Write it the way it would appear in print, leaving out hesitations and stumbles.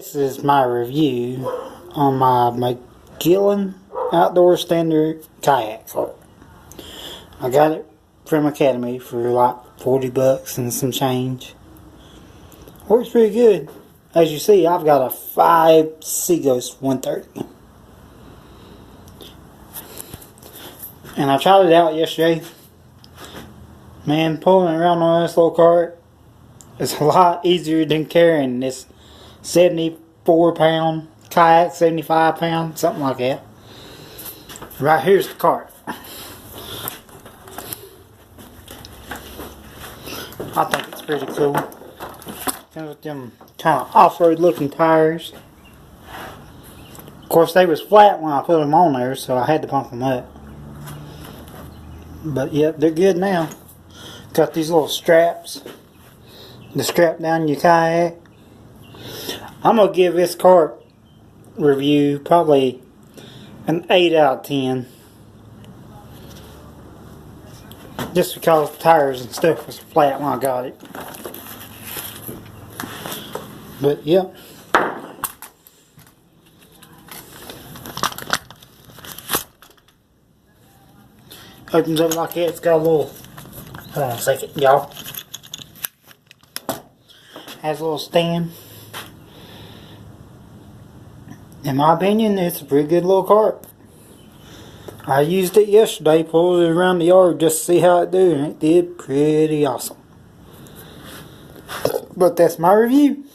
This is my review on my Magellan outdoor standard kayak cart. I got it from Academy for like 40 bucks and some change. Works pretty good. As you see, I've got a 5 Seaghost 130. And I tried it out yesterday. Man, pulling around on this little cart is a lot easier than carrying this 74-pound kayak, 75-pound, something like that. Right here's the cart. I think it's pretty cool. Comes with them kind of off-road looking tires. Of course, they was flat when I put them on there, so I had to pump them up. But yep, they're good now. Got these little straps to strap down your kayak. I'm going to give this cart review probably an 8 out of 10. Just because the tires and stuff was flat when I got it. But yep. Opens up like that. It's got a little, hold on a second, y'all. Has a little stand. In my opinion, it's a pretty good little cart. I used it yesterday, pulled it around the yard just to see how it did, and it did pretty awesome. But that's my review.